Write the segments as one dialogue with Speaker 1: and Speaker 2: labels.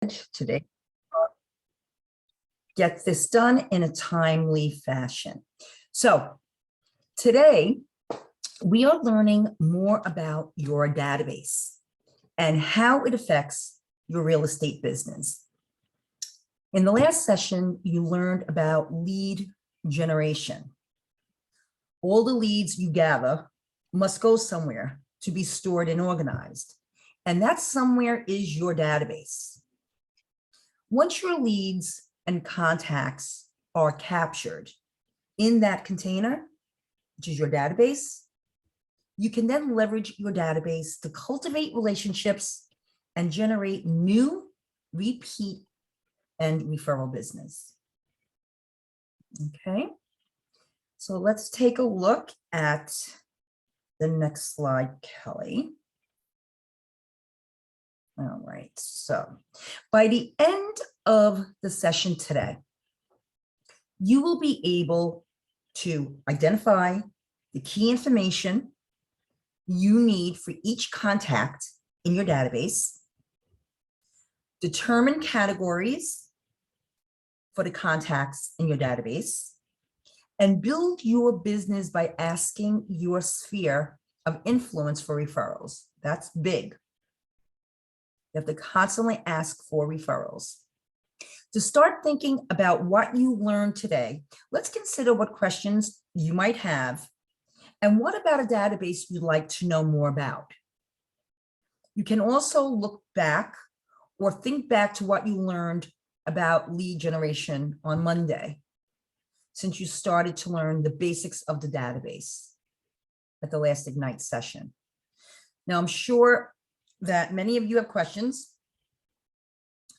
Speaker 1: today. Get this done in a timely fashion. So today we are learning more about your database and how it affects your real estate business. In the last session, you learned about lead generation. All the leads you gather must go somewhere to be stored and organized. And that somewhere is your database. Once your leads and contacts are captured in that container, which is your database, you can then leverage your database to cultivate relationships and generate new, repeat, and referral business. Okay, so let's take a look at the next slide, Kelly. All right, so by the end of the session today, you will be able to identify the key information you need for each contact in your database, determine categories for the contacts in your database, and build your business by asking your sphere of influence for referrals. That's big. You have to constantly ask for referrals. To start thinking about what you learned today, let's consider what questions you might have and what about a database you'd like to know more about. You can also look back or think back to what you learned about lead generation on Monday, since you started to learn the basics of the database at the last Ignite session. Now, I'm sure that many of you have questions.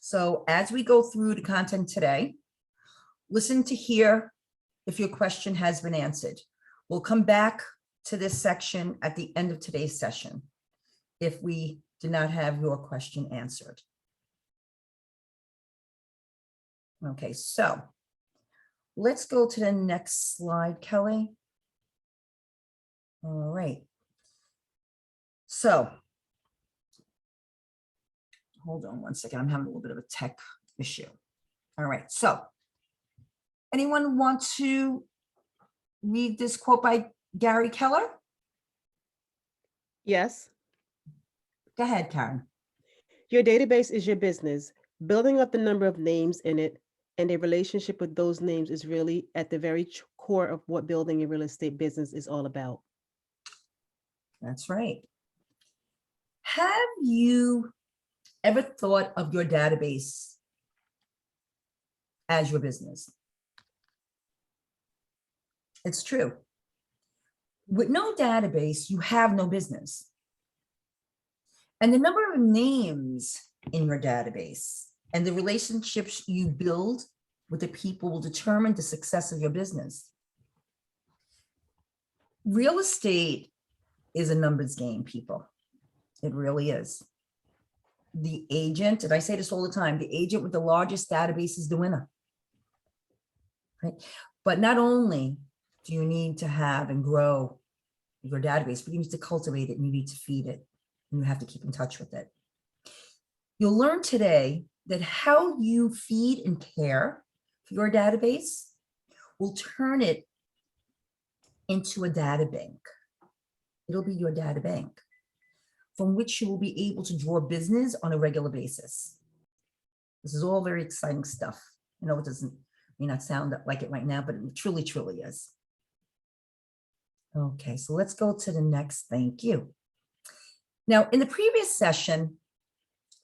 Speaker 1: So as we go through the content today, listen to hear if your question has been answered. We'll come back to this section at the end of today's session if we did not have your question answered. Okay, so let's go to the next slide, Kelly. All right. So hold on one second. I'm having a little bit of a tech issue. All right. So anyone want to read this quote by Gary Keller?
Speaker 2: Yes.
Speaker 1: Go ahead, Karen.
Speaker 2: Your database is your business. Building up the number of names in it and a relationship with those names is really at the very core of what building a real estate business is all about.
Speaker 1: That's right. Have you ever thought of your database as your business? It's true. With no database, you have no business. And the number of names in your database and the relationships you build with the people will determine the success of your business. Real estate is a numbers game, people. It really is. The agent, and I say this all the time, the agent with the largest database is the winner. Right? But not only do you need to have and grow your database, but you need to cultivate it and you need to feed it and you have to keep in touch with it. You'll learn today that how you feed and care for your database will turn it into a data bank. It'll be your data bank from which you will be able to draw business on a regular basis. This is all very exciting stuff. I know it may not sound like it right now, but it truly, truly is. Okay, so let's go to the next. Thank you. Now, in the previous session,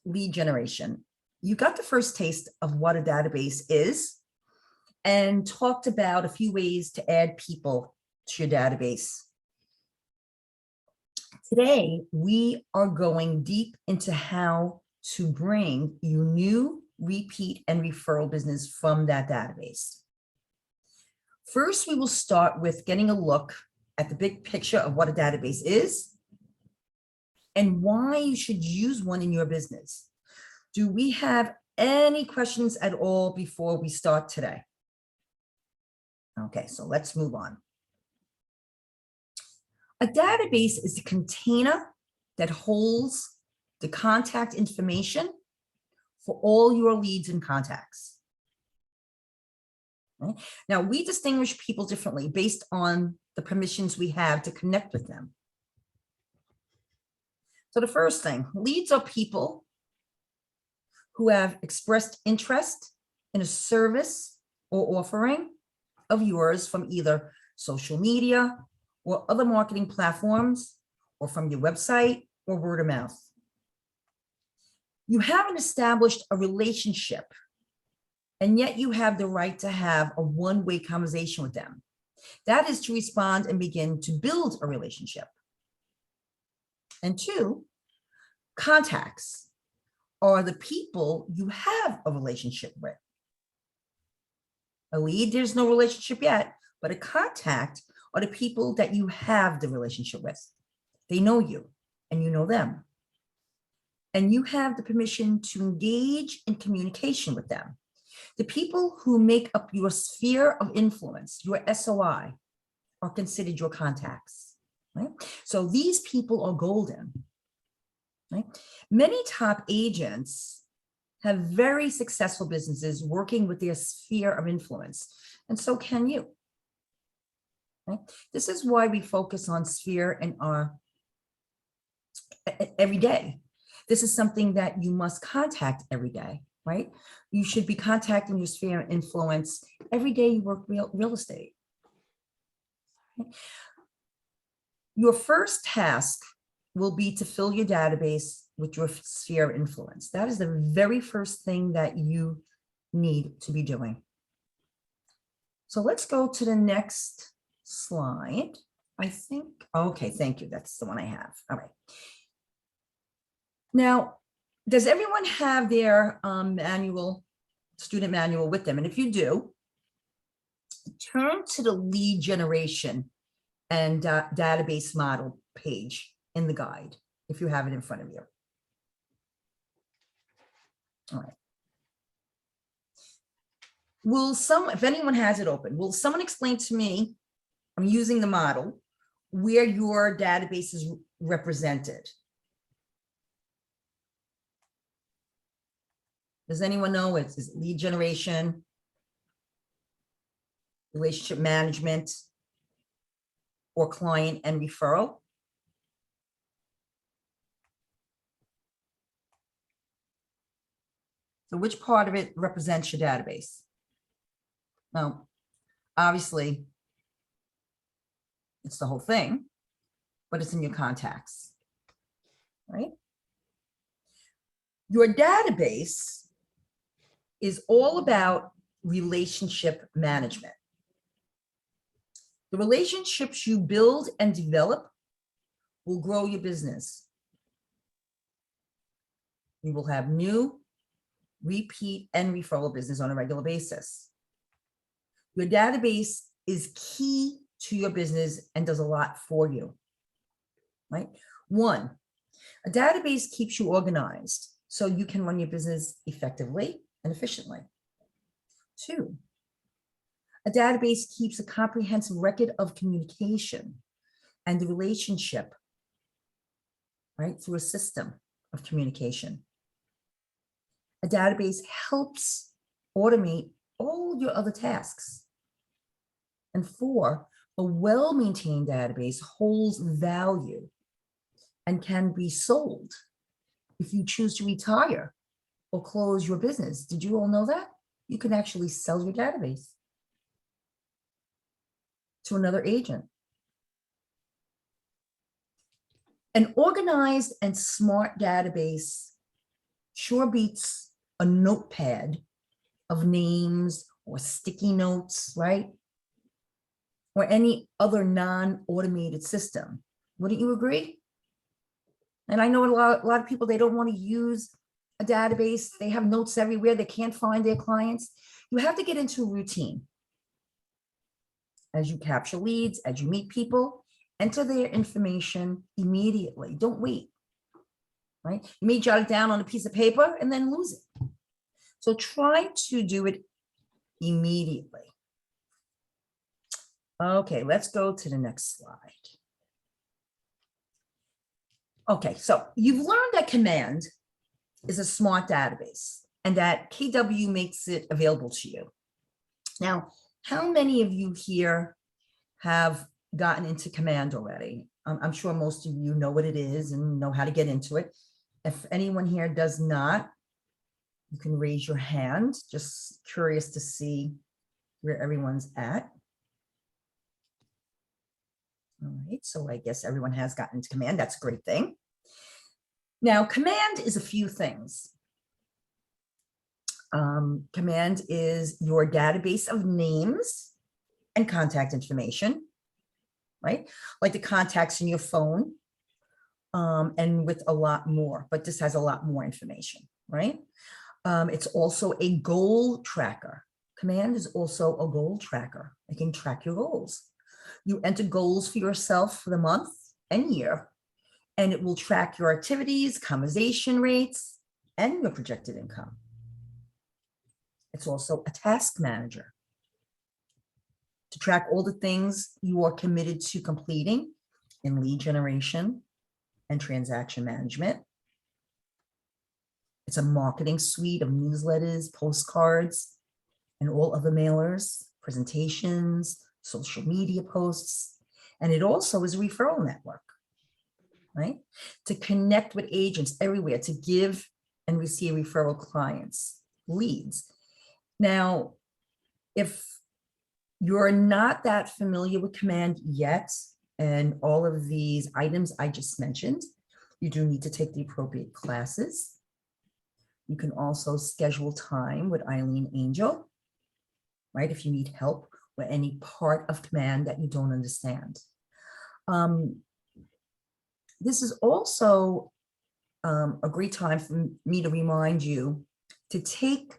Speaker 1: lead generation, you got the first taste of what a database is and talked about a few ways to add people to your database. Today, we are going deep into how to bring you new, repeat, and referral business from that database. First, we will start with getting a look at the big picture of what a database is and why you should use one in your business. Do we have any questions at all before we start today? Okay, so let's move on. A database is a container that holds the contact information for all your leads and contacts. Right? Now, we distinguish people differently based on the permissions we have to connect with them. So the first thing, leads are people who have expressed interest in a service or offering of yours from either social media or other marketing platforms, or from your website or word of mouth. You haven't established a relationship, and yet you have the right to have a one-way conversation with them. That is to respond and begin to build a relationship. And two, contacts are the people you have a relationship with. A lead, there's no relationship yet, but a contact are the people that you have the relationship with. They know you and you know them. And you have the permission to engage in communication with them. The people who make up your sphere of influence, your SOI, are considered your contacts. Right? So these people are golden. Right? Many top agents have very successful businesses working with their sphere of influence, and so can you. Right? This is why we focus on sphere in our every day. This is something that you must contact every day, right? You should be contacting your sphere of influence every day you work real estate. Your first task will be to fill your database with your sphere of influence. That is the very first thing that you need to be doing. So let's go to the next slide. I think, okay, thank you. That's the one I have. All right. Now, does everyone have their student manual with them? And if you do, turn to the lead generation and database model page in the guide, if you have it in front of you. All right. If anyone has it open, will someone explain to me, I'm using the model, where your database is represented? Does anyone know? Is it lead generation, relationship management, or client and referral? So which part of it represents your database? Well, obviously, it's the whole thing, but it's in your contacts, right? Your database is all about relationship management. The relationships you build and develop will grow your business. You will have new, repeat, and referral business on a regular basis. Your database is key to your business and does a lot for you, right? One, a database keeps you organized so you can run your business effectively and efficiently. Two, a database keeps a comprehensive record of communication and the relationship, right, through a system of communication. A database helps automate all your other tasks. And four, a well-maintained database holds value and can be sold if you choose to retire or close your business. Did you all know that? You can actually sell your database to another agent. An organized and smart database sure beats a notepad of names or sticky notes, right? Or any other non-automated system. Wouldn't you agree? And I know a lot of people, they don't want to use a database. They have notes everywhere. They can't find their clients. You have to get into a routine. As you capture leads, as you meet people, enter their information immediately. Don't wait, right? You may jot it down on a piece of paper and then lose it. So try to do it immediately. Okay, let's go to the next slide. Okay, so you've learned that Command is a smart database. and that KW makes it available to you. Now, how many of you here have gotten into Command already? I'm sure most of you know what it is and know how to get into it. If anyone here does not, you can raise your hand. Just curious to see where everyone's at. All right, so I guess everyone has gotten into Command. That's a great thing. Now, Command is a few things. Command is your database of names and contact information, right? Like the contacts in your phone, and with a lot more, but this has a lot more information, right? It's also a goal tracker. Command is also a goal tracker. It can track your goals. You enter goals for yourself for the month and year, and it will track your activities, conversation rates, and your projected income. It's also a task manager to track all the things you are committed to completing in lead generation and transaction management. It's a marketing suite of newsletters, postcards, and all other mailers, presentations, social media posts, and it also is a referral network, right? To connect with agents everywhere, to give and receive referral clients, leads. Now, if you're not that familiar with Command yet, and all of these items I just mentioned, you do need to take the appropriate classes. You can also schedule time with Eileen Angel, right? If you need help with any part of Command that you don't understand. This is also a great time for me to remind you to take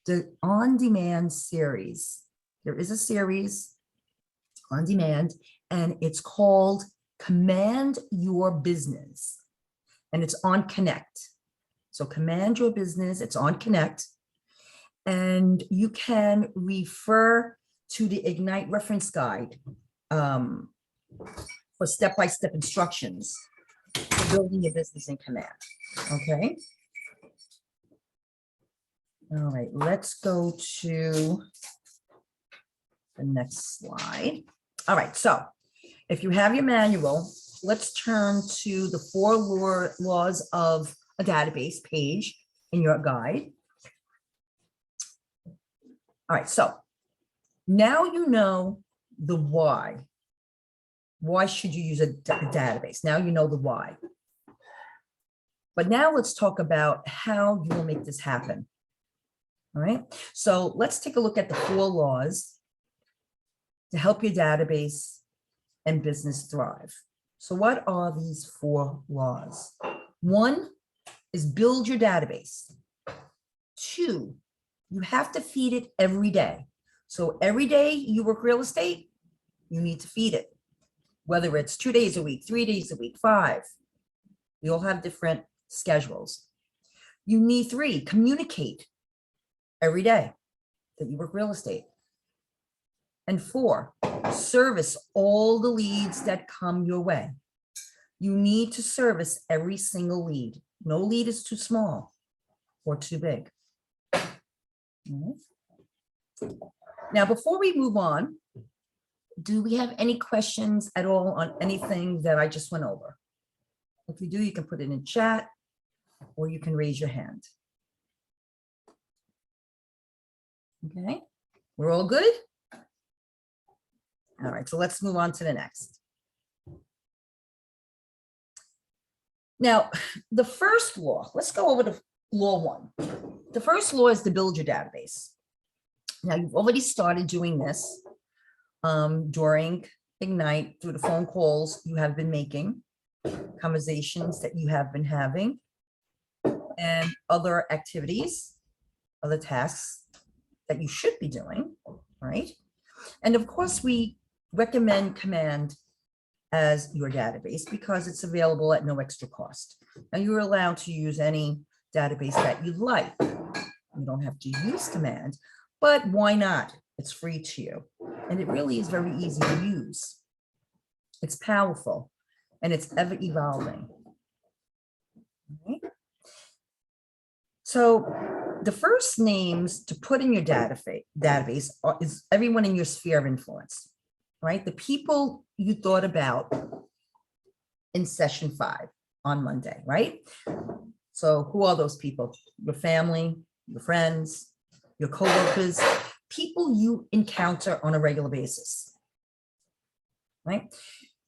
Speaker 1: the on-demand series. There is a series on demand, and it's called Command Your Business, and it's on Connect. So Command Your Business, it's on Connect, and you can refer to the Ignite reference guide for step-by-step instructions for building your business in Command, okay? All right, let's go to the next slide. All right, so if you have your manual, let's turn to the 4 laws of a database page in your guide. All right, so now you know the why. Why should you use a database? Now you know the why. But now let's talk about how you will make this happen. All right, so let's take a look at the 4 laws to help your database and business thrive. So what are these 4 laws? 1 is build your database. 2, you have to feed it every day. So every day you work real estate, you need to feed it. Whether it's 2 days a week, 3 days a week, 5. We all have different schedules. You need 3, communicate every day that you work real estate. And 4, service all the leads that come your way. You need to service every single lead. No lead is too small or too big. Now, before we move on, do we have any questions at all on anything that I just went over? If you do, you can put it in chat or you can raise your hand. Okay, we're all good? All right, so let's move on to the next. Now, the first law, let's go over to law 1. The first law is to build your database. Now, you've already started doing this during Ignite through the phone calls you have been making, conversations that you have been having, and other activities, other tasks that you should be doing, right? And of course, we recommend Command as your database because it's available at no extra cost. Now, you're allowed to use any database that you'd like. You don't have to use Command, but why not? It's free to you. And it really is very easy to use. It's powerful and it's ever evolving. Okay. So the first names to put in your database is everyone in your sphere of influence, right? The people you thought about in session 5 on Monday, right? So who are those people? Your family, your friends, your coworkers, people you encounter on a regular basis, right?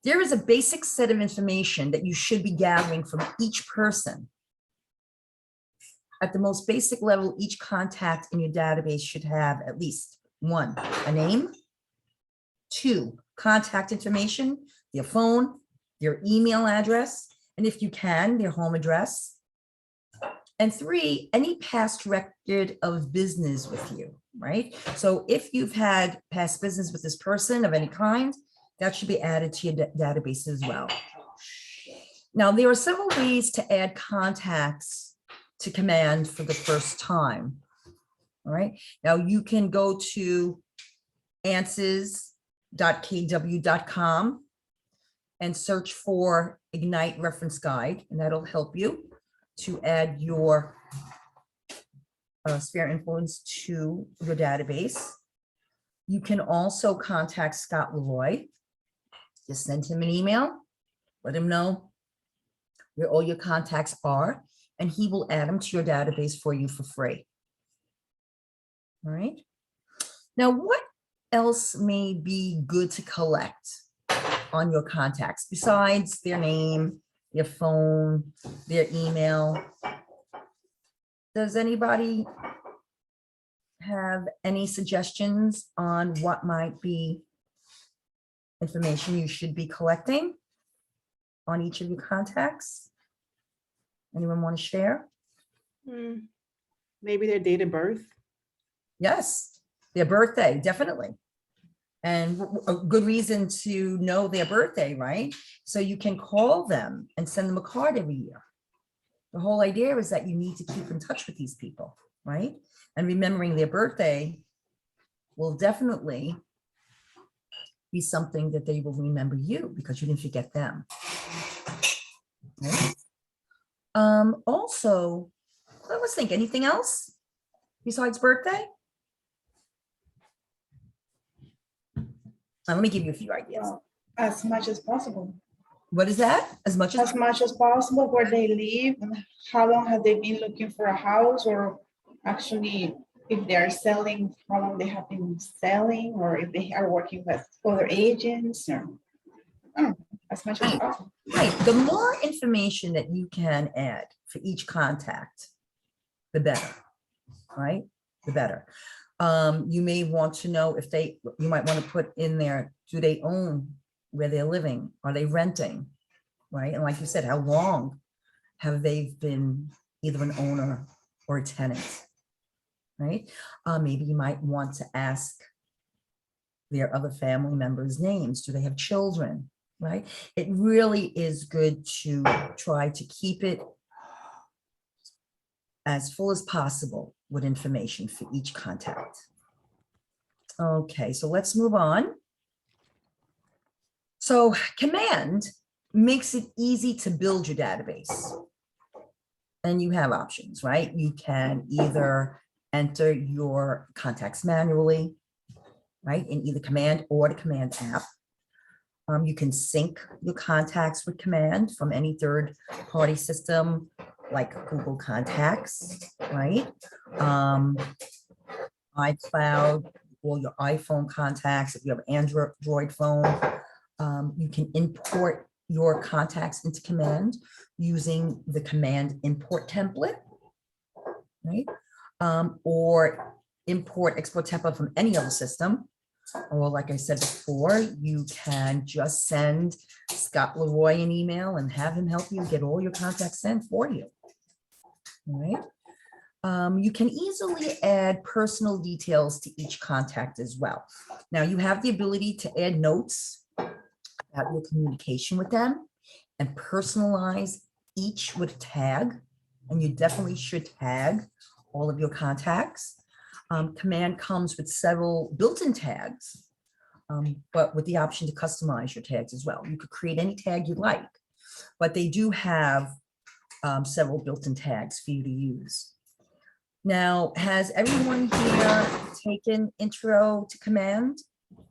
Speaker 1: There is a basic set of information that you should be gathering from each person. At the most basic level, each contact in your database should have at least 1, a name, 2, contact information, their phone, their email address, and if you can, their home address. And 3, any past record of business with you, right? So if you've had past business with this person of any kind, that should be added to your database as well. Now, there are several ways to add contacts to command for the first time. All right. Now you can go to answers.kw.com and search for Ignite Reference Guide, and that'll help you to add your sphere influence to your database. You can also contact Scott Leroy. Just send him an email, let him know where all your contacts are, and he will add them to your database for you for free. All right. Now, what else may be good to collect on your contacts besides their name, their phone, their email? Does anybody have any suggestions on what might be information you should be collecting on each of your contacts? Anyone want to share?
Speaker 2: Maybe their date of birth.
Speaker 1: Yes, their birthday, definitely. And a good reason to know their birthday, right? So you can call them and send them a card every year. The whole idea is that you need to keep in touch with these people, right? And remembering their birthday will definitely be something that they will remember you because you didn't forget them. Right? Also, I was thinking, anything else besides birthday? Let me give you a few ideas.
Speaker 3: Well, as much as possible.
Speaker 1: What is that? As much as
Speaker 3: Possible, where they live, and how long have they been looking for a house, or actually if they're selling, how long they have been selling, or if they are working with other agents, or as much as possible.
Speaker 1: right. The more information that you can add for each contact, the better, right? The better. You may want to know if you might want to put in there, do they own where they're living? Are they renting, right? And like you said, how long have they been either an owner or a tenant, right? Maybe you might want to ask their other family members' names. Do they have children, right? It really is good to try to keep it as full as possible with information for each contact. Okay, so let's move on. So Command makes it easy to build your database. And you have options, right? You can either enter your contacts manually, right, in either Command or the Command app. You can sync your contacts with Command from any third-party system like Google Contacts, right? iCloud, or your iPhone contacts. If you have an Android phone, you can import your contacts into Command using the Command import template, right? Or import, export template from any other system. Or like I said before, you can just send Scott Leroy an email and have him help you get all your contacts sent for you. All right. You can easily add personal details to each contact as well. Now you have the ability to add notes about your communication with them and personalize each with a tag. And you definitely should tag all of your contacts. Command comes with several built-in tags, but with the option to customize your tags as well. You could create any tag you like, but they do have several built-in tags for you to use. Now, has everyone here taken Intro to Command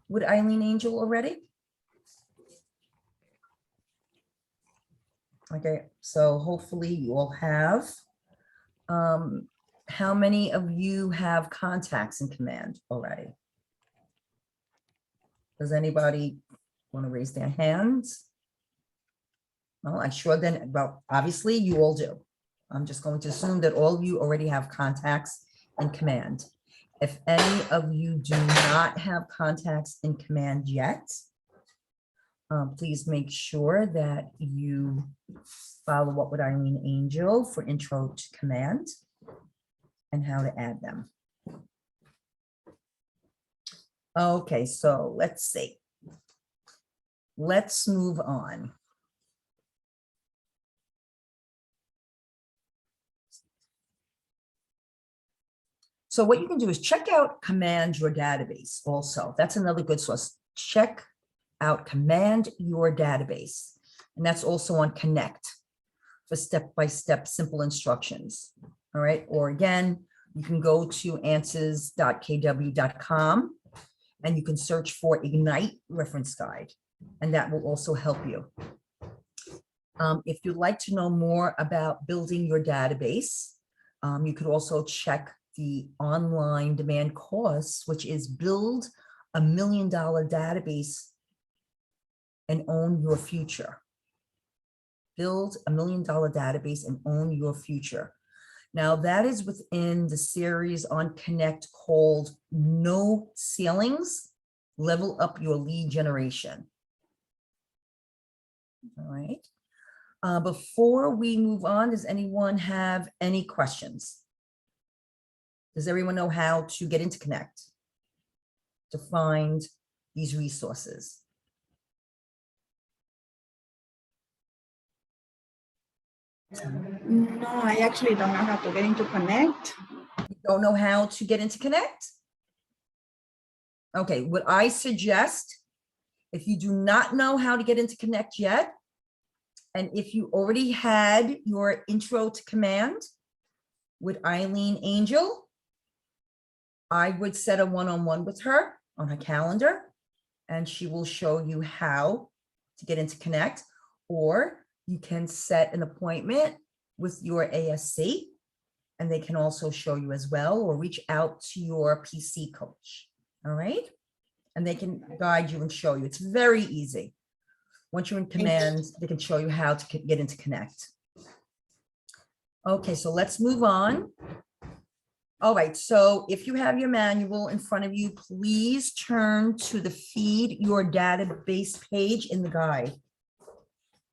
Speaker 1: with Eileen Angel already? Okay, so hopefully you all have. How many of you have contacts in Command already? Does anybody want to raise their hands? Well, I sure then, well, obviously you all do. I'm just going to assume that all of you already have contacts in Command. If any of you do not have contacts in Command yet, please make sure that you follow up with Eileen Angel for Intro to Command and how to add them. Okay, so let's see. Let's move on. So what you can do is check out Command Your Database also. That's another good source. Check out Command Your Database. And that's also on Connect for step-by-step simple instructions. All right. Or again, you can go to answers.kw.com and you can search for Ignite Reference Guide, and that will also help you. If you'd like to know more about building your database, you could also check the online demand course, which is Build a $1 Million Database and Own Your Future. Build a $1 Million Database and Own Your Future. Now that is within the series on Connect called No Ceilings, Level Up Your Lead Generation. All right. Before we move on, does anyone have any questions? Does everyone know how to get into Connect to find these resources?
Speaker 3: No, I actually don't know how to get into Connect.
Speaker 1: You don't know how to get into Connect? Okay, what I suggest, if you do not know how to get into Connect yet, and if you already had your Intro to Command with Eileen Angel, I would set a one-on-one with her on her calendar, and she will show you how to get into Connect, or you can set an appointment with your ASC, and they can also show you as well, or reach out to your PC coach. All right. And they can guide you and show you. It's very easy. Once you're in Command, they can show you how to get into Connect. Okay, so let's move on. All right, so if you have your manual in front of you, please turn to the Feed Your Database page in the guide.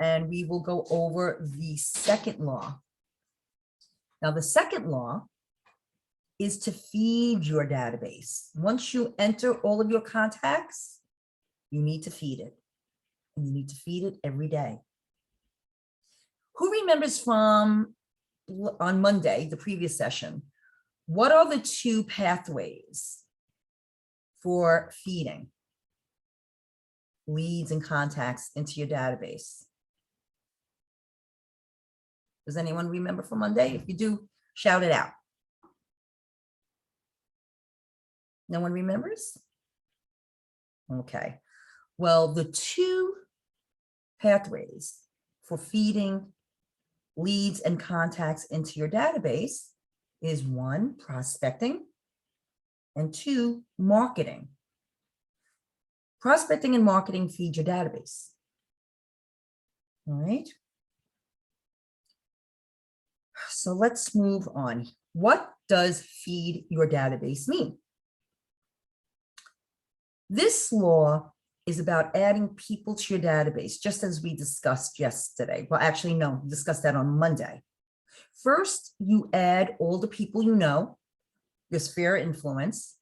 Speaker 1: And we will go over the second law. Now, the second law is to feed your database. Once you enter all of your contacts, you need to feed it. And you need to feed it every day. Who remembers from on Monday, the previous session, what are the two pathways for feeding leads and contacts into your database? Does anyone remember from Monday? If you do, shout it out. No one remembers? Okay. Well, the two pathways for feeding leads and contacts into your database is one, prospecting, and two, marketing. Prospecting and marketing feed your database. All right. So let's move on. What does feed your database mean? This law is about adding people to your database, just as we discussed yesterday. Well, actually, no, we discussed that on Monday. First, you add all the people you know, your sphere of influence,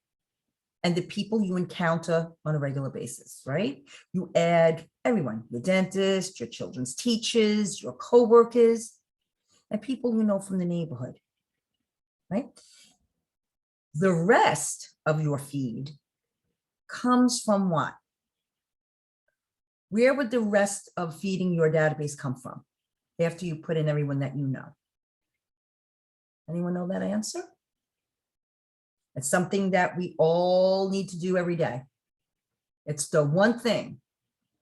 Speaker 1: and the people you encounter on a regular basis, right? You add everyone, your dentist, your children's teachers, your coworkers, and people you know from the neighborhood, right? The rest of your feed comes from what? Where would the rest of feeding your database come from after you put in everyone that you know? Anyone know that answer? It's something that we all need to do every day. It's the one thing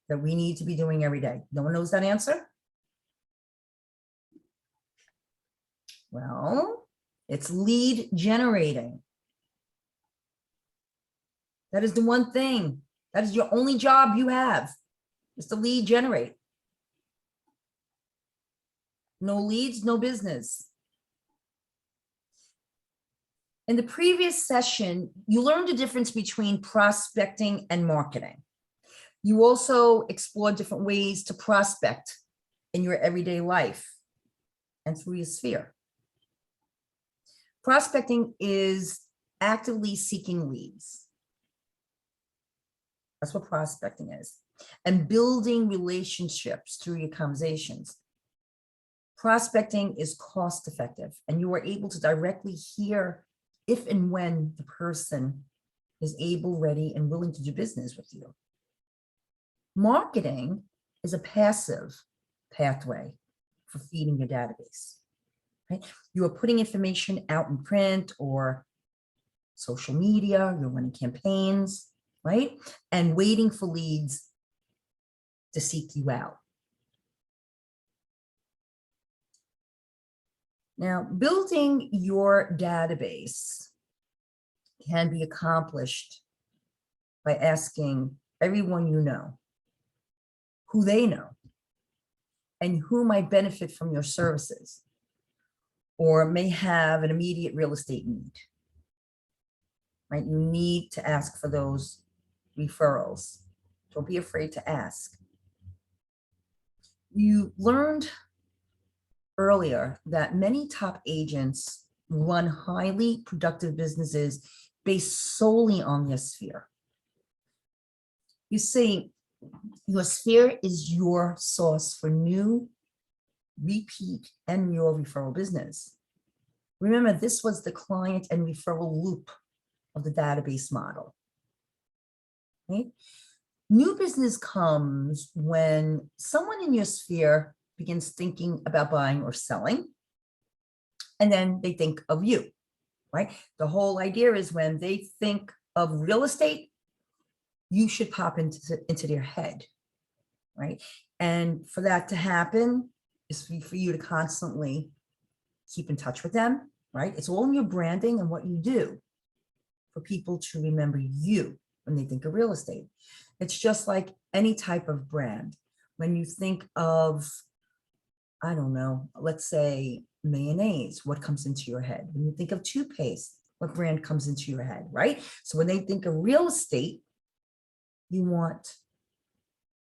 Speaker 1: that we need to be doing every day. No one knows that answer? Well, it's lead generating. That is the one thing. That is your only job you have, is to lead generate. No leads, no business. In the previous session, you learned the difference between prospecting and marketing. You also explored different ways to prospect in your everyday life and through your sphere. Prospecting is actively seeking leads. That's what prospecting is. And building relationships through your conversations. Prospecting is cost effective, and you are able to directly hear if and when the person is able, ready, and willing to do business with you. Marketing is a passive pathway for feeding your database. Right? You are putting information out in print or social media, you're running campaigns, right? And waiting for leads to seek you out. Now, building your database can be accomplished by asking everyone you know who they know and who might benefit from your services or may have an immediate real estate need, right? You need to ask for those referrals. Don't be afraid to ask. You learned earlier that many top agents run highly productive businesses based solely on their sphere. You see, your sphere is your source for new, repeat, and your referral business. Remember, this was the client and referral loop of the database model. Right? New business comes when someone in your sphere begins thinking about buying or selling, and then they think of you, right? The whole idea is when they think of real estate, you should pop into their head, right? And for that to happen is for you to constantly keep in touch with them, right? It's all in your branding and what you do for people to remember you when they think of real estate. It's just like any type of brand. When you think of, I don't know, let's say mayonnaise, what comes into your head? When you think of toothpaste, what brand comes into your head, right? So when they think of real estate, you want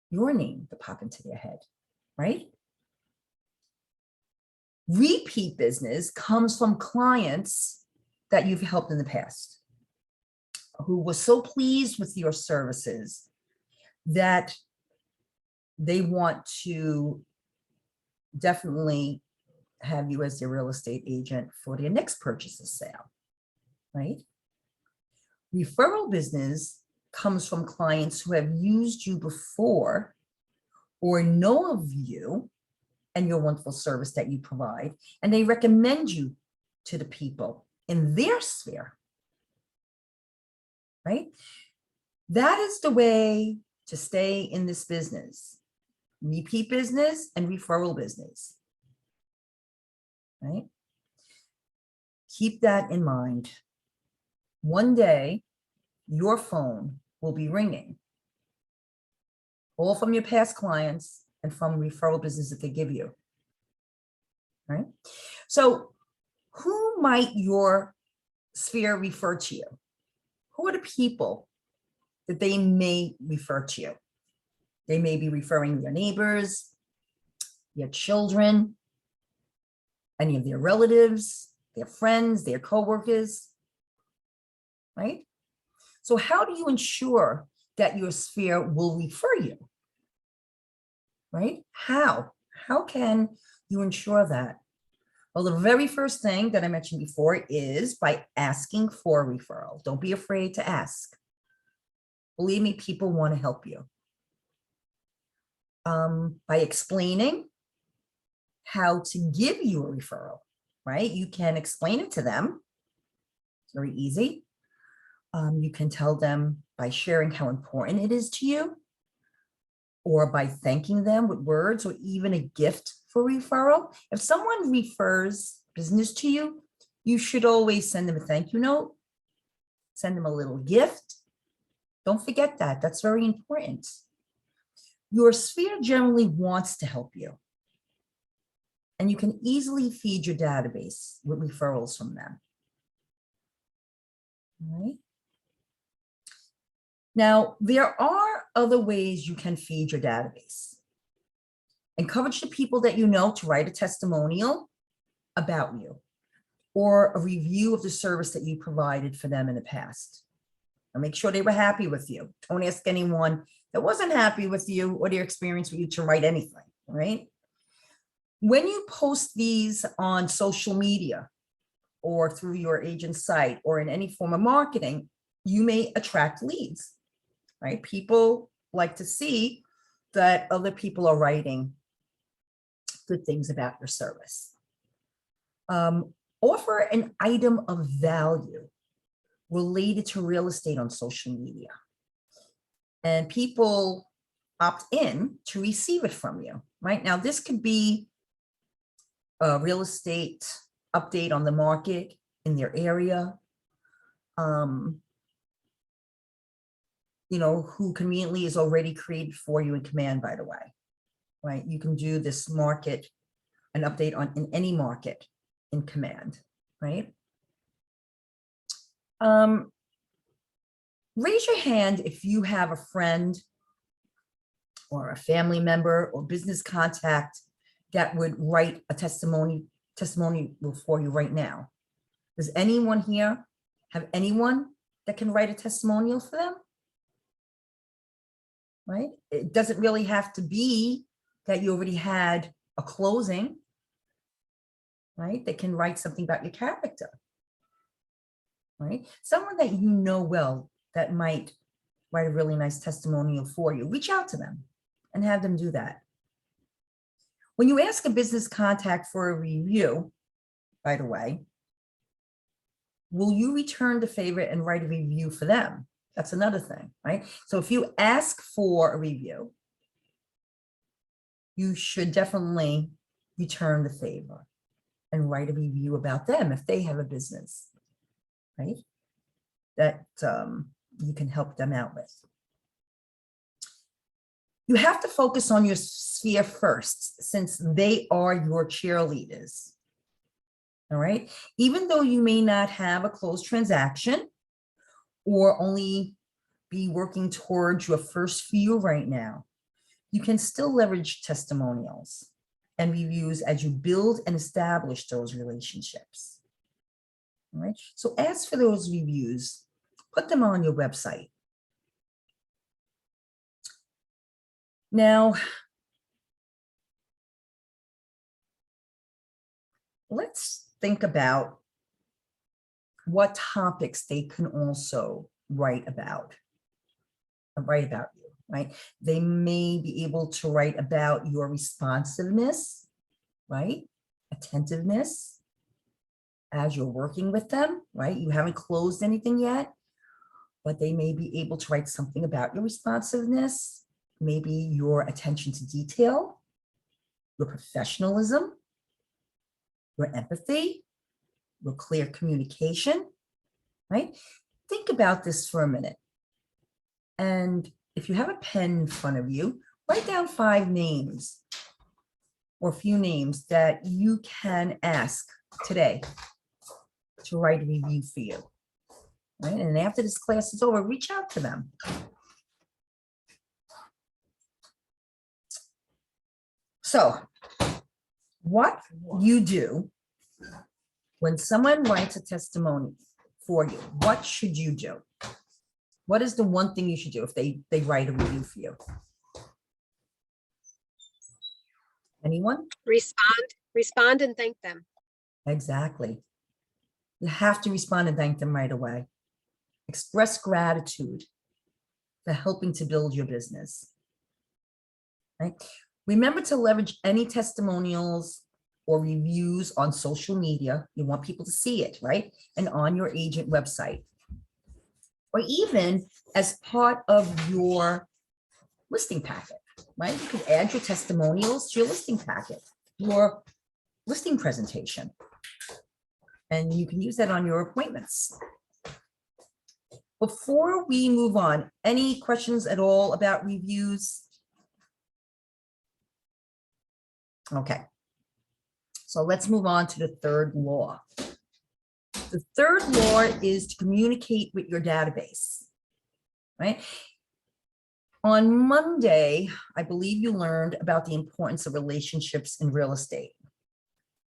Speaker 1: your name to pop into their head, right? Repeat business comes from clients that you've helped in the past, who was so pleased with your services that they want to definitely have you as their real estate agent for their next purchase or sale, right? Referral business comes from clients who have used you before or know of you and your wonderful service that you provide, and they recommend you to the people in their sphere, right? That is the way to stay in this business. Repeat business and referral business, right? Keep that in mind. One day, your phone will be ringing, all from your past clients and from referral business that they give you, right? So who might your sphere refer to you? Who are the people that they may refer to you? They may be referring your neighbors, your children, any of their relatives, their friends, their coworkers, right? So how do you ensure that your sphere will refer you, right? How can you ensure that? Well, the very first thing that I mentioned before is by asking for a referral. Don't be afraid to ask. Believe me, people want to help you. By explaining how to give you a referral, right? You can explain it to them. It's very easy. You can tell them by sharing how important it is to you, or by thanking them with words or even a gift for referral. If someone refers business to you, you should always send them a thank you note, send them a little gift. Don't forget that. That's very important. Your sphere generally wants to help you, and you can easily feed your database with referrals from them. All right. Now, there are other ways you can feed your database. Encourage the people that you know to write a testimonial about you, or a review of the service that you provided for them in the past. And make sure they were happy with you. Don't ask anyone that wasn't happy with you or their experience with you to write anything, right? When you post these on social media or through your agent's site or in any form of marketing, you may attract leads, right? People like to see that other people are writing good things about your service. Offer an item of value related to real estate on social media, and people opt in to receive it from you, right? Now, this could be a real estate update on the market in their area, who conveniently is already created for you in Command, by the way, right? You can do this market, an update on in any market in Command, right? Raise your hand if you have a friend or a family member or business contact that would write a testimonial for you right now. Does anyone here have anyone that can write a testimonial for them? Right? It doesn't really have to be that you already had a closing, right? They can write something about your character, right? Someone that you know well that might write a really nice testimonial for you. Reach out to them and have them do that. When you ask a business contact for a review, by the way, will you return the favor and write a review for them? That's another thing, right? So if you ask for a review, you should definitely return the favor and write a review about them if they have a business, right? That you can help them out with. You have to focus on your sphere first, since they are your cheerleaders. All right. Even though you may not have a closed transaction or only be working towards your first few right now, you can still leverage testimonials and reviews as you build and establish those relationships. All right. So as for those reviews, put them on your website. Now, let's think about what topics they can also write about you, right? They may be able to write about your responsiveness, right? Attentiveness as you're working with them, right? You haven't closed anything yet, but they may be able to write something about your responsiveness, maybe your attention to detail, your professionalism, your empathy, your clear communication, right? Think about this for a minute. And if you have a pen in front of you, write down 5 names or a few names that you can ask today to write a review for you, right? And after this class is over, reach out to them. So what you do when someone writes a testimony for you, what should you do? What is the one thing you should do if they write a review for you? Anyone?
Speaker 4: Respond and thank them.
Speaker 1: Exactly. You have to respond and thank them right away. Express gratitude for helping to build your business, right? Remember to leverage any testimonials or reviews on social media. You want people to see it, right? And on your agent website. or even as part of your listing packet, right? You could add your testimonials to your listing packet, your listing presentation. And you can use that on your appointments. Before we move on, any questions at all about reviews? Okay. So let's move on to the third law. The third law is to communicate with your database, right? On Monday, I believe you learned about the importance of relationships in real estate,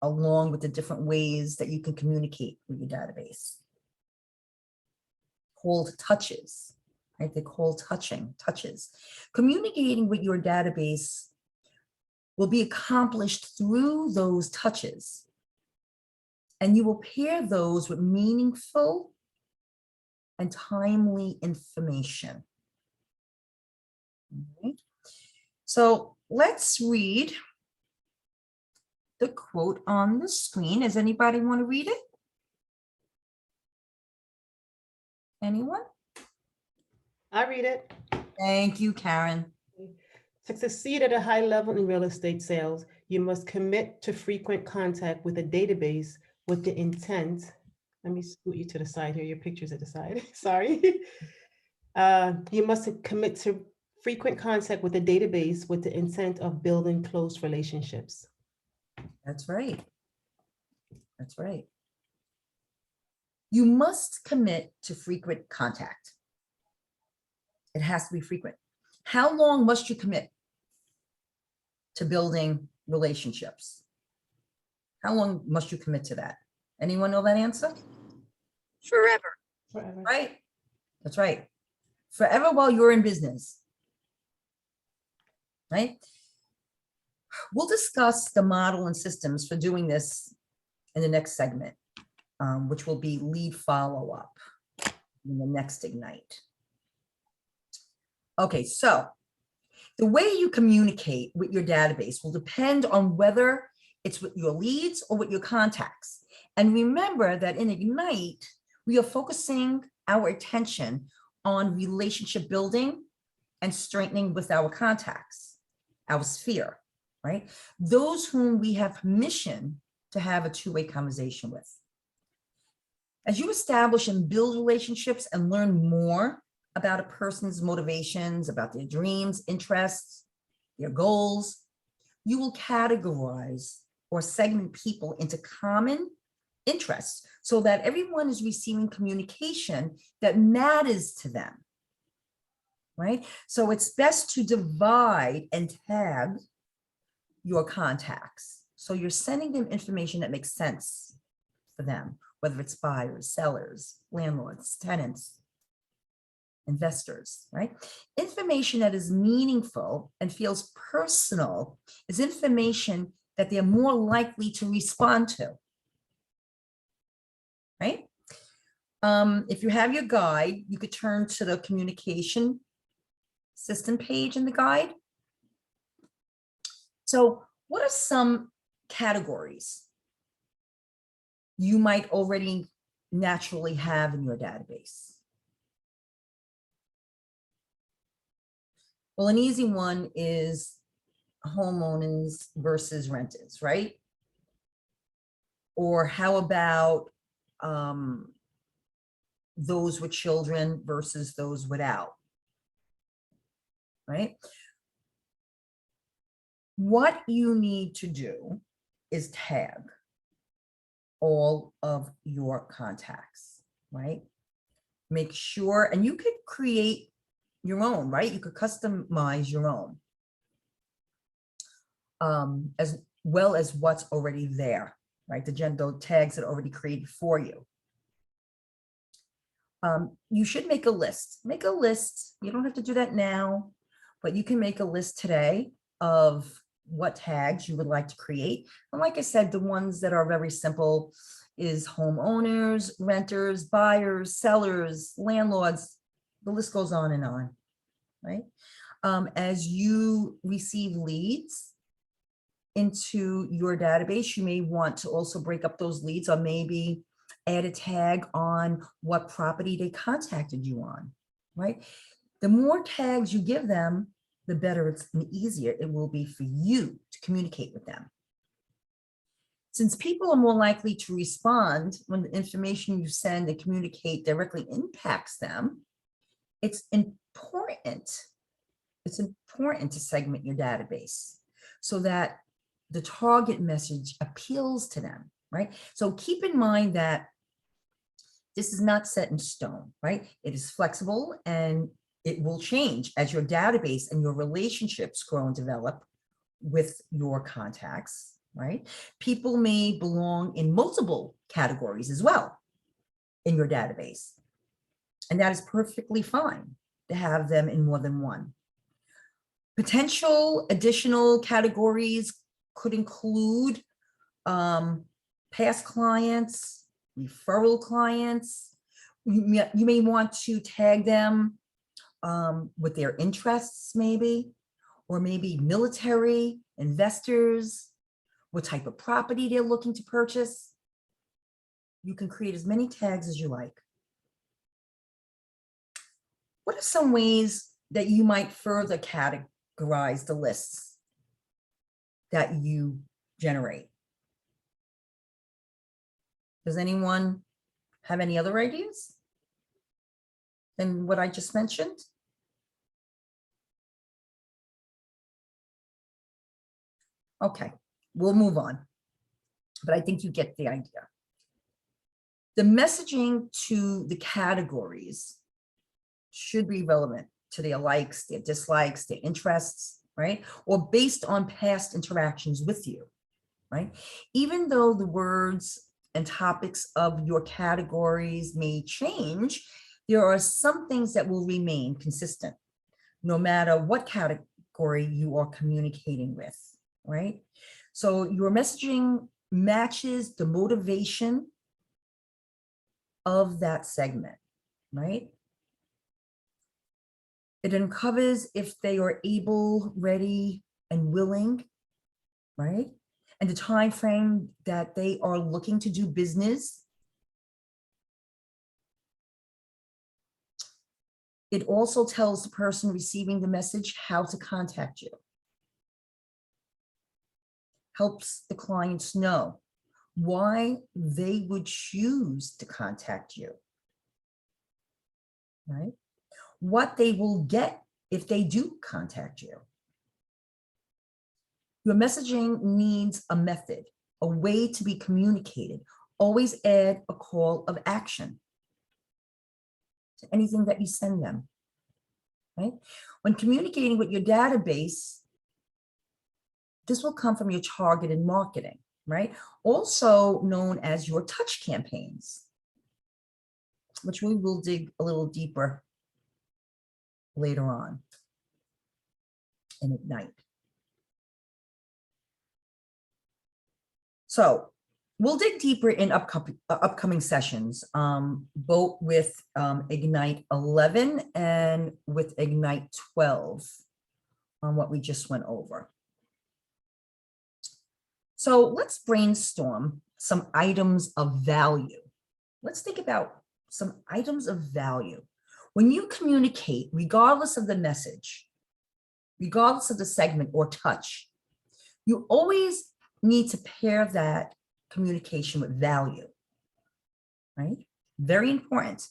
Speaker 1: along with the different ways that you can communicate with your database. Called touches, right? They're called touches. Communicating with your database will be accomplished through those touches. And you will pair those with meaningful and timely information. Okay. So let's read the quote on the screen. Does anybody want to read it? Anyone?
Speaker 2: I read it.
Speaker 1: Thank you, Karen.
Speaker 2: To succeed at a high level in real estate sales, you must commit to frequent contact with a database with the intent. Let me scoot you to the side here. Your picture's at the side. Sorry. You must commit to frequent contact with a database with the intent of building close relationships.
Speaker 1: That's right. That's right. You must commit to frequent contact. It has to be frequent. How long must you commit to building relationships? How long must you commit to that? Anyone know that answer?
Speaker 4: Forever.
Speaker 2: Forever.
Speaker 1: Right? That's right. Forever while you're in business. Right? We'll discuss the model and systems for doing this in the next segment, which will be lead follow-up in the next Ignite. Okay, so the way you communicate with your database will depend on whether it's with your leads or with your contacts. And remember that in Ignite, we are focusing our attention on relationship building and strengthening with our contacts, our sphere, right? Those whom we have permission to have a two-way conversation with. As you establish and build relationships and learn more about a person's motivations, about their dreams, interests, their goals, you will categorize or segment people into common interests so that everyone is receiving communication that matters to them, right? So it's best to divide and tag your contacts. So you're sending them information that makes sense for them, whether it's buyers, sellers, landlords, tenants, investors, right? Information that is meaningful and feels personal is information that they're more likely to respond to, right? If you have your guide, you could turn to the communication system page in the guide. So what are some categories you might already naturally have in your database? Well, an easy one is homeowners versus renters, right? Or how about those with children versus those without, right? What you need to do is tag all of your contacts, right? Make sure, and you could create your own, right? You could customize your own, as well as what's already there, right? The tags that are already created for you. You should make a list. Make a list. You don't have to do that now, but you can make a list today of what tags you would like to create. And like I said, the ones that are very simple is homeowners, renters, buyers, sellers, landlords. The list goes on, right? As you receive leads into your database, you may want to also break up those leads, or maybe add a tag on what property they contacted you on, right? The more tags you give them, the better it's and easier it will be for you to communicate with them. Since people are more likely to respond when the information you send and communicate directly impacts them, it's important to segment your database so that the target message appeals to them, right? So keep in mind that this is not set in stone, right? It is flexible and it will change as your database and your relationships grow and develop with your contacts, right? People may belong in multiple categories as well in your database. And that is perfectly fine to have them in more than one. Potential additional categories could include past clients, referral clients. You may want to tag them with their interests maybe, or maybe military, investors, what type of property they're looking to purchase. You can create as many tags as you like. What are some ways that you might further categorize the lists that you generate? Does anyone have any other ideas than what I just mentioned? Okay, we'll move on, but I think you get the idea. The messaging to the categories should be relevant to their likes, their dislikes, their interests, right? Or based on past interactions with you, right? Even though the words and topics of your categories may change, there are some things that will remain consistent, no matter what category you are communicating with, right? So your messaging matches the motivation of that segment, right? It uncovers if they are able, ready, and willing, right? And the time frame that they are looking to do business. It also tells the person receiving the message how to contact you. Helps the clients know why they would choose to contact you, right? What they will get if they do contact you. Your messaging needs a method, a way to be communicated. Always add a call of action to anything that you send them, right? When communicating with your database, this will come from your targeted marketing, right? Also known as your touch campaigns, which we will dig a little deeper later on in Ignite. So we'll dig deeper in upcoming sessions, both with Ignite 11 and with Ignite 12 on what we just went over. So let's brainstorm some items of value. Let's think about some items of value. When you communicate, regardless of the message, regardless of the segment or touch, you always need to pair that communication with value, right? Very important.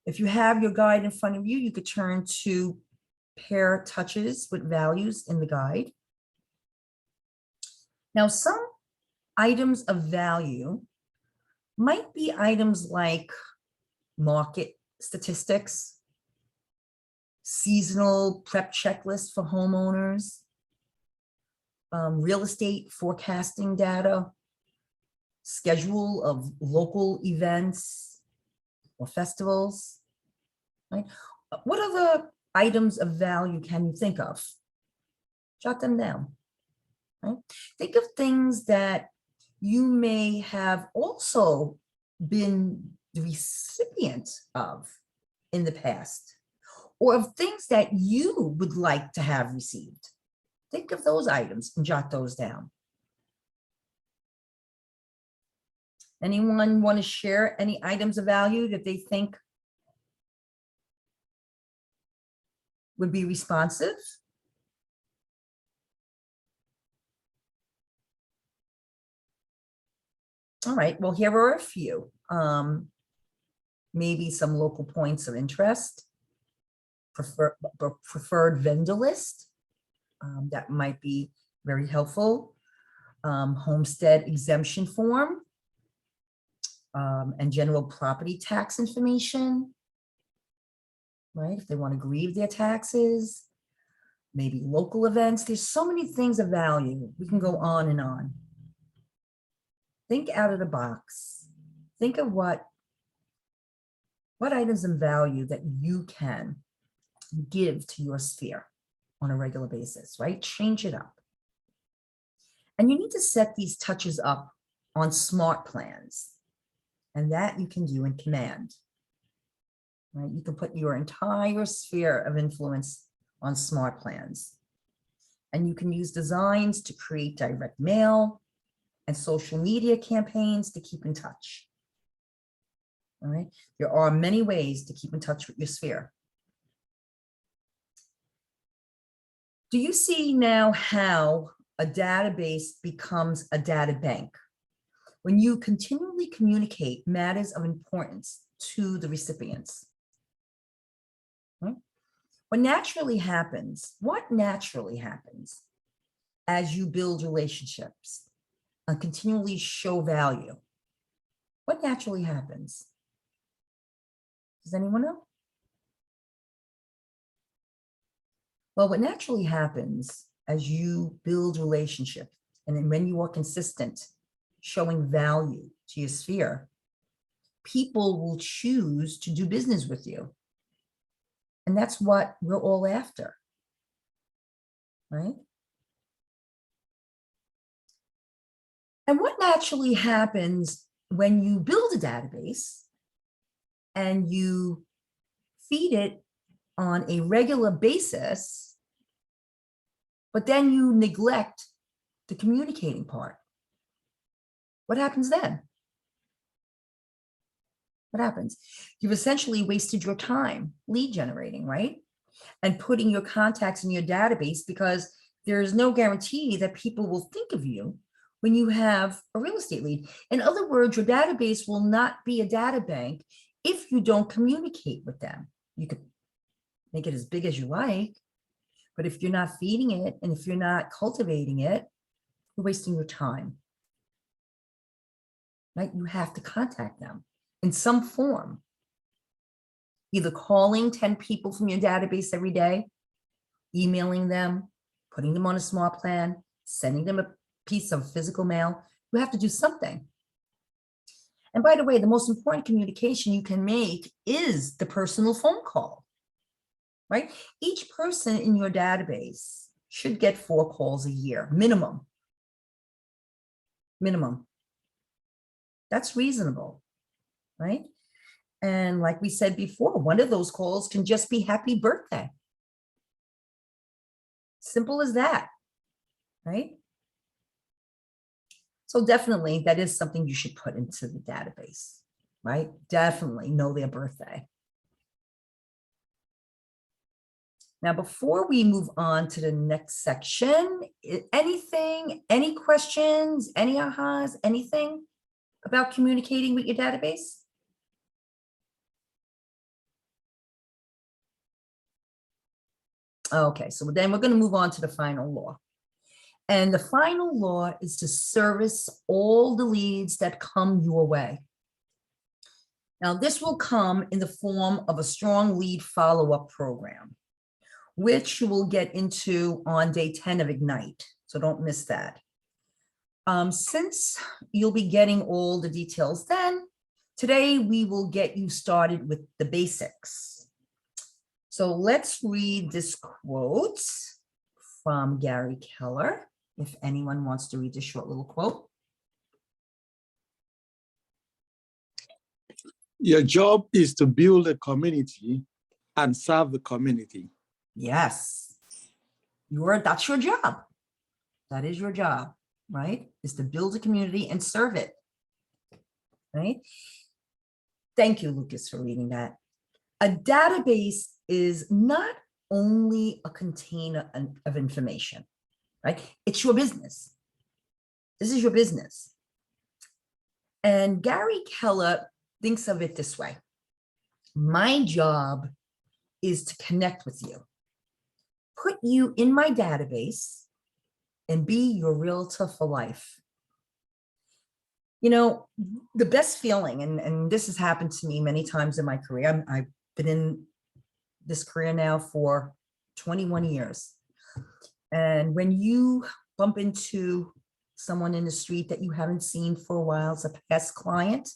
Speaker 1: If you have your guide in front of you, you could turn to pair touches with values in the guide. Now, some items of value might be items like market statistics, seasonal prep checklist for homeowners, real estate forecasting data, schedule of local events or festivals, right? What other items of value can you think of? Jot them down, right? Think of things that you may have also been the recipient of in the past, or of things that you would like to have received. Think of those items and jot those down. Anyone want to share any items of value that they think would be responsive? All right, well, here are a few. Maybe some local points of interest, preferred vendor list. That might be very helpful. Homestead exemption form, and general property tax information, right? If they want to grieve their taxes, maybe local events. There's so many things of value. We can go on and on. Think out of the box. Think of what items of value that you can give to your sphere on a regular basis, right? Change it up. And you need to set these touches up on smart plans. And that you can do in Command, right? You can put your entire sphere of influence on smart plans. And you can use designs to create direct mail and social media campaigns to keep in touch. All right, there are many ways to keep in touch with your sphere. Do you see now how a database becomes a data bank? When you continually communicate matters of importance to the recipients. Right? What naturally happens as you build relationships and continually show value? What naturally happens? Does anyone know? Well, what naturally happens as you build relationships and then when you are consistent, showing value to your sphere, people will choose to do business with you. And that's what we're all after, right? And what naturally happens when you build a database and you feed it on a regular basis, but then you neglect the communicating part? What happens then? What happens? You've essentially wasted your time lead generating, right? And putting your contacts in your database, because there's no guarantee that people will think of you when you have a real estate lead. In other words, your database will not be a data bank if you don't communicate with them. You could make it as big as you like, but if you're not feeding it and if you're not cultivating it, you're wasting your time. Right? You have to contact them in some form. Either calling 10 people from your database every day, emailing them, putting them on a smart plan, sending them a piece of physical mail. You have to do something. And by the way, the most important communication you can make is the personal phone call, right? Each person in your database should get 4 calls a year, minimum. Minimum. That's reasonable, right? And like we said before, one of those calls can just be happy birthday. Simple as that, right? So definitely that is something you should put into the database, right? Definitely know their birthday. Now, before we move on to the next section, anything, any questions, any ahas, anything about communicating with your database? Okay, so then we're going to move on to the final law. And the final law is to service all the leads that come your way. Now, this will come in the form of a strong lead follow-up program, which you will get into on day 10 of Ignite. So don't miss that. Since you'll be getting all the details then, today we will get you started with the basics. So let's read this quote from Gary Keller, if anyone wants to read this short little quote.
Speaker 5: Your job is to build a community and serve the community.
Speaker 1: Yes, that's your job. That is your job, right? Is to build a community and serve it. right? Thank you, Lucas, for reading that. A database is not only a container of information, right? It's your business. This is your business. And Gary Keller thinks of it this way. My job is to connect with you, put you in my database, and be your realtor for life. You know, the best feeling, and this has happened to me many times in my career. I've been in this career now for 21 years. And when you bump into someone in the street that you haven't seen for a while, it's a past client,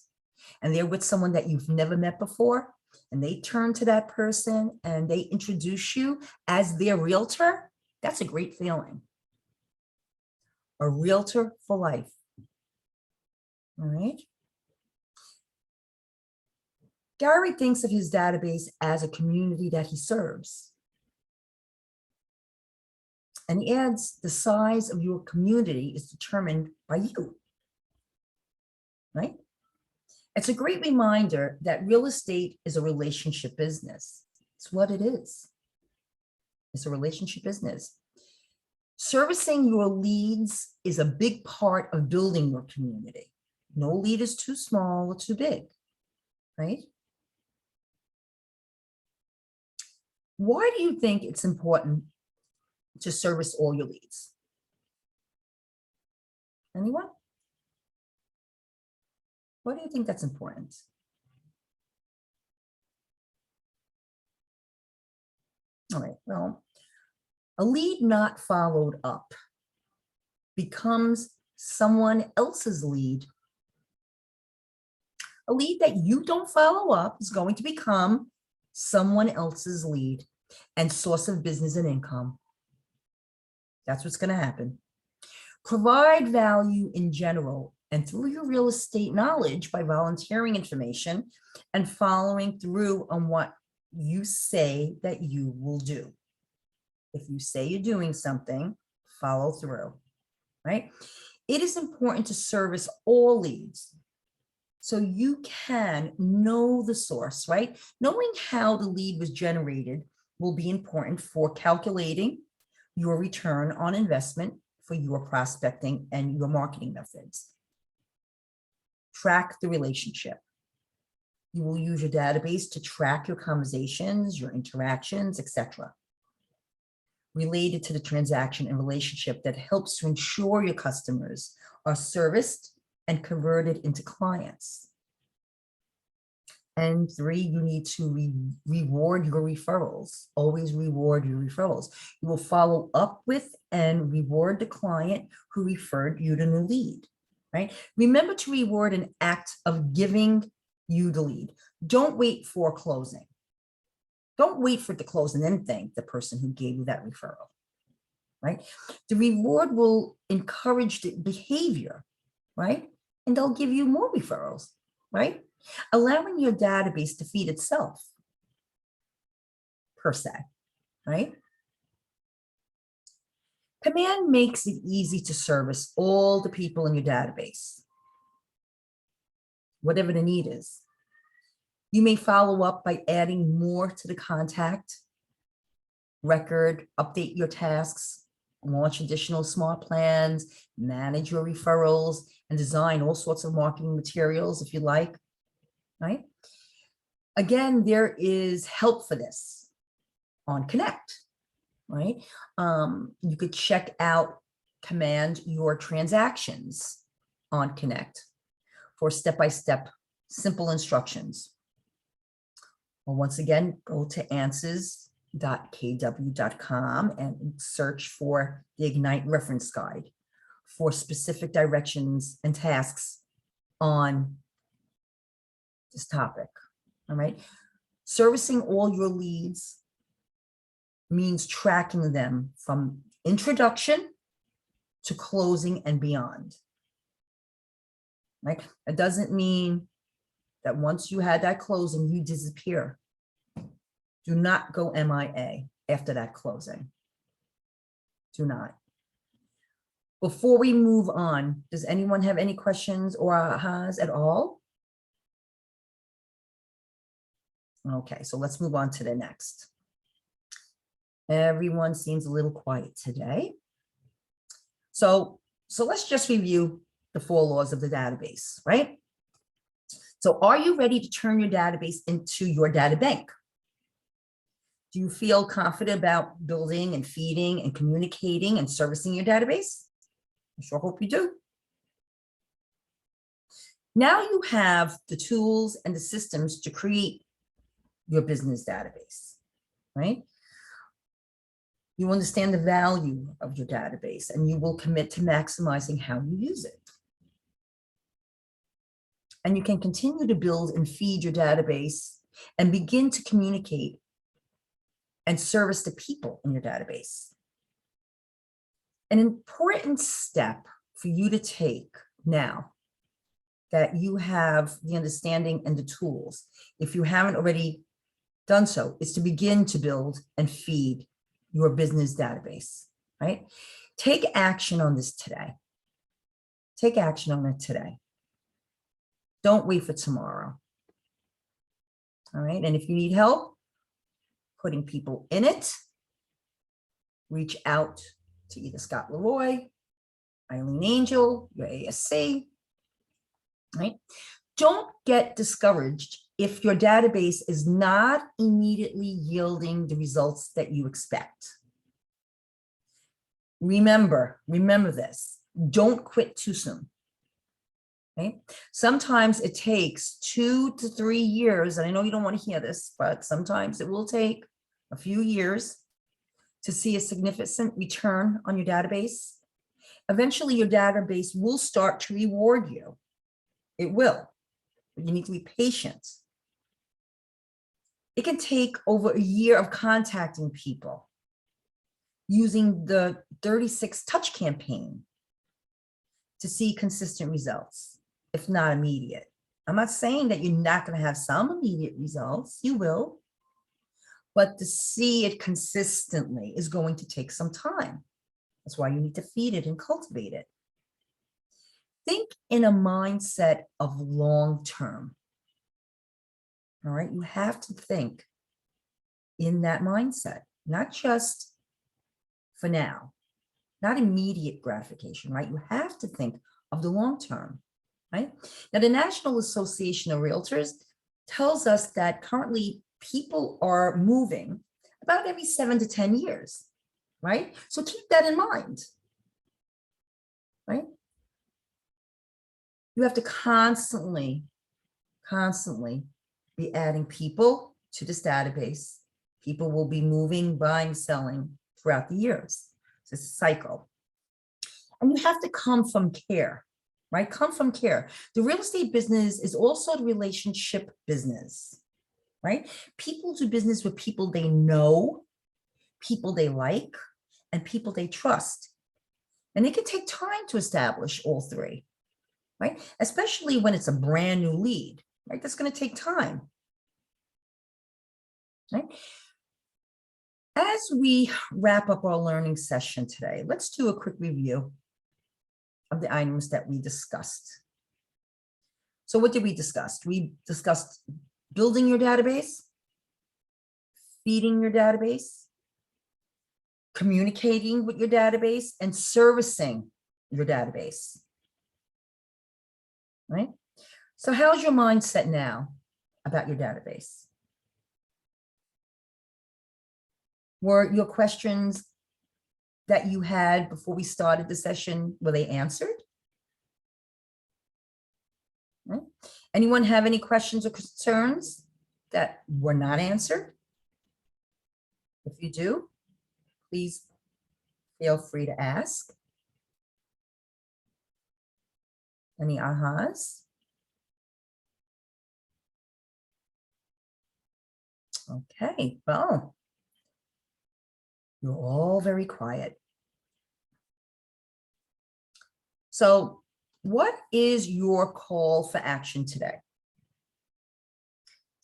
Speaker 1: and they're with someone that you've never met before, and they turn to that person and they introduce you as their realtor, that's a great feeling. A realtor for life. All right. Gary thinks of his database as a community that he serves. And he adds, the size of your community is determined by you, right? It's a great reminder that real estate is a relationship business. It's what it is. It's a relationship business. Servicing your leads is a big part of building your community. No lead is too small or too big, right? Why do you think it's important to service all your leads? Anyone? Why do you think that's important? All right, well, a lead not followed up becomes someone else's lead. A lead that you don't follow up is going to become someone else's lead and source of business and income. That's what's going to happen. Provide value in general and through your real estate knowledge by volunteering information and following through on what you say that you will do. If you say you're doing something, follow through, right? It is important to service all leads so you can know the source, right? Knowing how the lead was generated will be important for calculating your return on investment for your prospecting and your marketing methods. Track the relationship. You will use your database to track your conversations, your interactions, etc. Related to the transaction and relationship that helps to ensure your customers are serviced and converted into clients. And 3, you need to reward your referrals. Always reward your referrals. You will follow up with and reward the client who referred you the new lead, right? Remember to reward an act of giving you the lead. Don't wait for closing. Don't wait for it to close and then thank the person who gave you that referral, right? The reward will encourage the behavior, right? And they'll give you more referrals, right? Allowing your database to feed itself, per se, right? Command makes it easy to service all the people in your database, whatever the need is. You may follow up by adding more to the contact record, update your tasks, launch additional smart plans, manage your referrals, and design all sorts of marketing materials if you like, right? Again, there is help for this on Connect, right? You could check out Command Your Transactions on Connect for step-by-step simple instructions. Well, once again, go to answers.kw.com and search for the Ignite reference guide for specific directions and tasks on this topic, all right? Servicing all your leads means tracking them from introduction to closing and beyond, right? It doesn't mean that once you had that closing, you disappear. Do not go MIA after that closing. Do not. Before we move on, does anyone have any questions or ahas at all? Okay, so let's move on to the next. Everyone seems a little quiet today. So let's just review the 4 laws of the database, right? So are you ready to turn your database into your data bank? Do you feel confident about building and feeding and communicating and servicing your database? I sure hope you do. Now you have the tools and the systems to create your business database, right? You understand the value of your database and you will commit to maximizing how you use it. And you can continue to build and feed your database and begin to communicate and service the people in your database. An important step for you to take now that you have the understanding and the tools, if you haven't already done so, is to begin to build and feed your business database, right? Take action on this today. Take action on it today. Don't wait for tomorrow. All right, and if you need help putting people in it, reach out to either Scott Leroy, Eileen Angel, your ASC, right? Don't get discouraged if your database is not immediately yielding the results that you expect. Remember this, don't quit too soon. Okay? Sometimes it takes 2 to 3 years, and I know you don't want to hear this, but sometimes it will take a few years to see a significant return on your database. Eventually, your database will start to reward you. It will, but you need to be patient. It can take over a year of contacting people using the 36 touch campaign to see consistent results, if not immediate. I'm not saying that you're not going to have some immediate results, you will, but to see it consistently is going to take some time. That's why you need to feed it and cultivate it. Think in a mindset of long term. All right, you have to think in that mindset, not just for now, not immediate gratification, right? You have to think of the long term, right? Now, the National Association of Realtors tells us that currently people are moving about every 7 to 10 years, right? So keep that in mind, right? You have to constantly be adding people to this database. People will be moving, buying, selling throughout the years. It's a cycle. And you have to come from care, right? Come from care. The real estate business is also the relationship business, right? People do business with people they know, people they like, and people they trust. And it can take time to establish all 3, right? Especially when it's a brand new lead, right? That's going to take time, right? As we wrap up our learning session today, let's do a quick review of the items that we discussed. So what did we discuss? We discussed building your database, feeding your database, communicating with your database, and servicing your database, right? So how's your mindset now about your database? Were your questions that you had before we started the session, were they answered? Right? Anyone have any questions or concerns that were not answered? If you do, please feel free to ask. Any ahas? Okay, well, you're all very quiet. So what is your call for action today?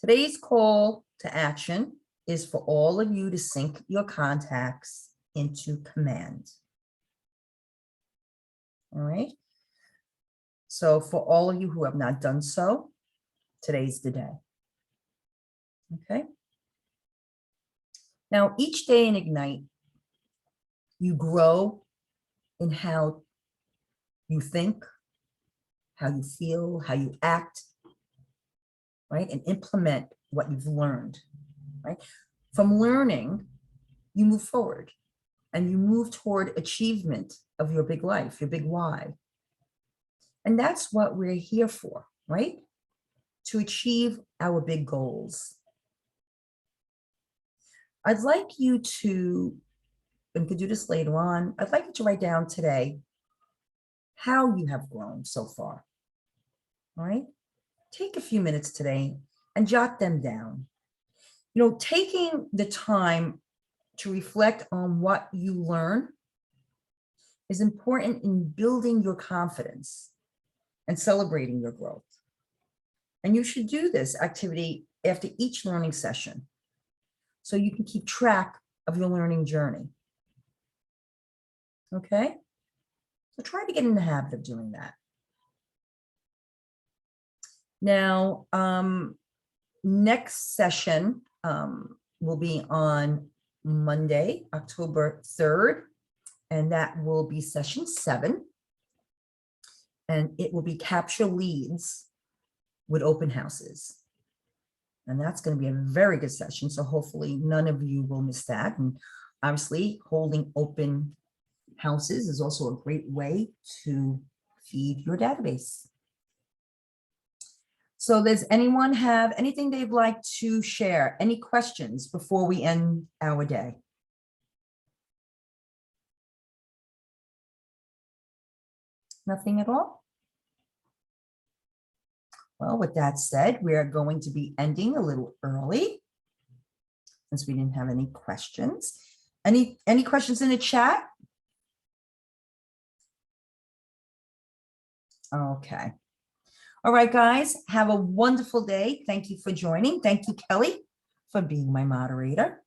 Speaker 1: Today's call to action is for all of you to sync your contacts into Command. All right. So for all of you who have not done so, today's the day. Okay. Now, each day in Ignite, you grow in how you think, how you feel, how you act, right? And implement what you've learned, right? From learning, you move forward and you move toward achievement of your big life, your big why. And that's what we're here for, right? To achieve our big goals. I'd like you to, and could do this later on, I'd like you to write down today how you have grown so far. All right? Take a few minutes today and jot them down. You know, taking the time to reflect on what you learn is important in building your confidence and celebrating your growth. And you should do this activity after each learning session so you can keep track of your learning journey. Okay? So try to get in the habit of doing that. Now, next session will be on Monday, October 3rd, and that will be session 7. And it will be capture leads with open houses. And that's going to be a very good session. So hopefully none of you will miss that. And obviously holding open houses is also a great way to feed your database. So does anyone have anything they'd like to share? Any questions before we end our day? Nothing at all? Well, with that said, we are going to be ending a little early since we didn't have any questions. Any questions in the chat? Okay. All right, guys, have a wonderful day. Thank you for joining. Thank you, Kelly, for being my moderator.